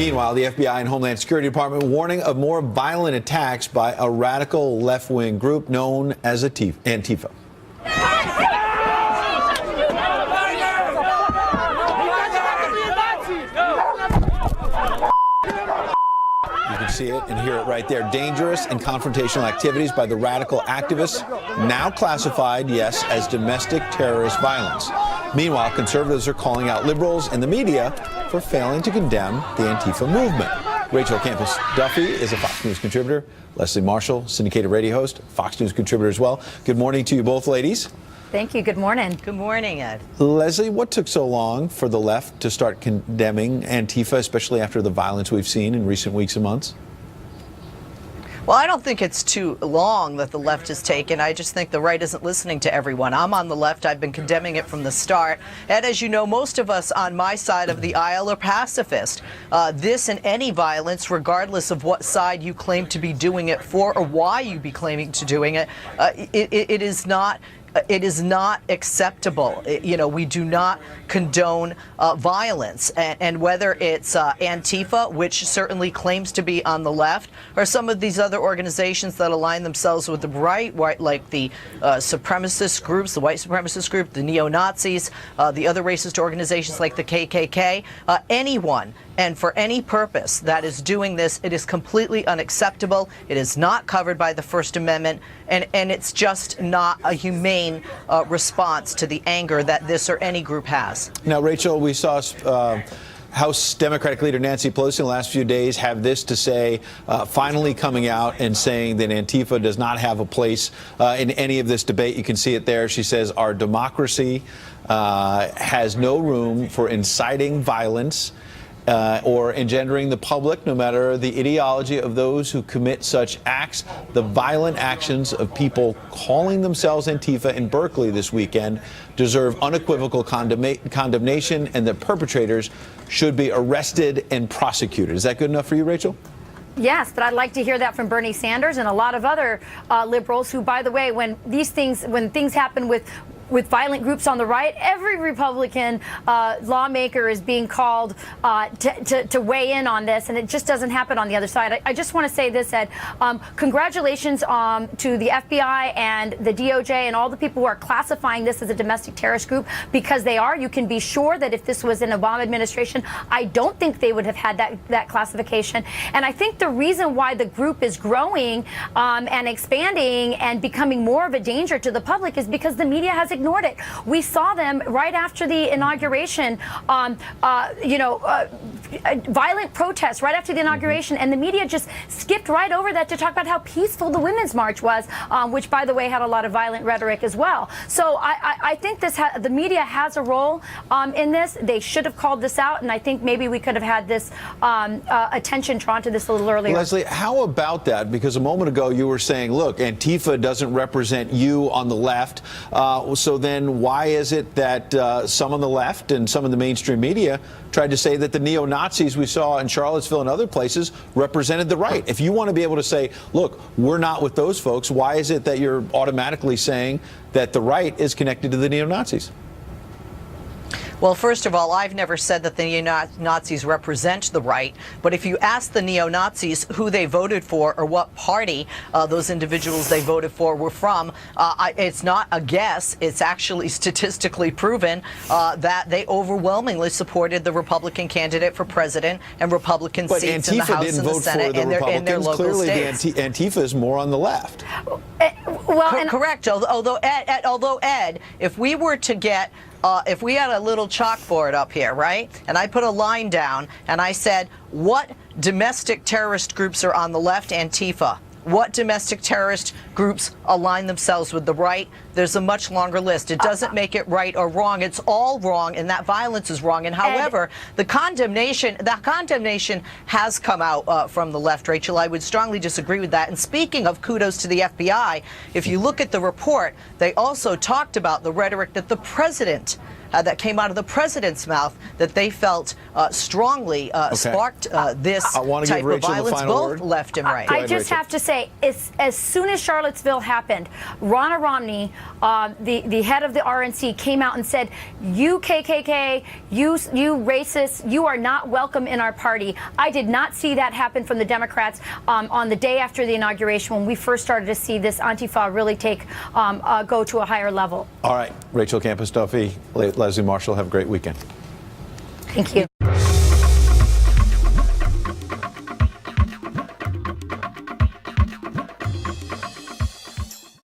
Meanwhile, the FBI and Homeland Security Department warning of more violent attacks by a radical left-wing group known as Antifa. You can see it and hear it right there. Dangerous and confrontational activities by the radical activists, now classified, yes, as domestic terrorist violence. Meanwhile, conservatives are calling out liberals and the media for failing to condemn the Antifa movement. Rachel Campus Duffy is a Fox News contributor. Leslie Marshall, syndicated radio host, Fox News contributor as well. Good morning to you both, ladies. Thank you. Good morning. Good morning, Ed. Leslie, what took so long for the left to start condemning Antifa, especially after the violence we've seen in recent weeks and months? Well, I don't think it's too long that the left has taken. I just think the right isn't listening to everyone. I'm on the left. I've been condemning it from the start. And as you know, most of us on my side of the aisle are pacifist. This and any violence, regardless of what side you claim to be doing it for or why you be claiming to doing it, it is not acceptable. We do not condone violence. And whether it's Antifa, which certainly claims to be on the left, or some of these other organizations that align themselves with the right, like the supremacist groups, the white supremacist group, the neo-Nazis, the other racist organizations like the KKK, anyone and for any purpose that is doing this, it is completely unacceptable. It is not covered by the First Amendment, and it's just not a humane response to the anger that this or any group has. Now, Rachel, we saw House Democratic leader Nancy Pelosi in the last few days have this to say, finally coming out and saying that Antifa does not have a place in any of this debate. You can see it there. She says our democracy has no room for inciting violence or engendering the public, no matter the ideology of those who commit such acts. The violent actions of people calling themselves Antifa in Berkeley this weekend deserve unequivocal condemnation, and the perpetrators should be arrested and prosecuted. Is that good enough for you, Rachel? Yes, but I'd like to hear that from Bernie Sanders and a lot of other liberals who, by the way, when things happen with violent groups on the right, every Republican lawmaker is being called to weigh in on this, and it just doesn't happen on the other side. I just want to say this, Ed. Congratulations to the FBI and the DOJ and all the people who are classifying this as a domestic terrorist group, because they are. You can be sure that if this was an Obama administration, I don't think they would have had that classification. And I think the reason why the group is growing and expanding and becoming more of a danger to the public is because the media has ignored it. We saw them right after the inauguration, violent protests right after the inauguration, and the media just skipped right over that to talk about how peaceful the Women's March was, which, by the way, had a lot of violent rhetoric as well. So I think the media has a role in this. They should have called this out, and I think maybe we could have had this attention drawn to this a little earlier. Leslie, how about that? Because a moment ago you were saying, look, Antifa doesn't represent you on the left. So then why is it that some on the left and some in the mainstream media tried to say that the neo-Nazis we saw in Charlottesville and other places represented the right? If you want to be able to say, look, we're not with those folks, why is it that you're automatically saying that the right is connected to the neo-Nazis? Well, first of all, I've never said that the neo-Nazis represent the right. But if you ask the neo-Nazis who they voted for or what party those individuals they voted for were from, it's not a guess. It's actually statistically proven that they overwhelmingly supported the Republican candidate for president and Republican seats in the House and the Senate in their local states. Clearly, Antifa is more on the left. Correct. Although Ed, if we were to get if we had a little chalkboard up here, right, and I put a line down and I said, what domestic terrorist groups are on the left? Antifa. What domestic terrorist groups align themselves with the right? There's a much longer list. It doesn't make it right or wrong. It's all wrong, and that violence is wrong. And however, the condemnation has come out from the left, Rachel. I would strongly disagree with that. And speaking of kudos to the FBI, if you look at the report, they also talked about the rhetoric that the president that came out of the president's mouth that they felt strongly sparked this type of violence, both left and right. I just have to say, as soon as Charlottesville happened, Ronna Romney, the head of the RNC, came out and said, "You KKK, you racists, you are not welcome in our party." I did not see that happen from the Democrats on the day after the inauguration, when we first started to see this Antifa really go to a higher level. All right, Rachel Campos-Duffy, Leslie Marshall, have a great weekend. Thank you.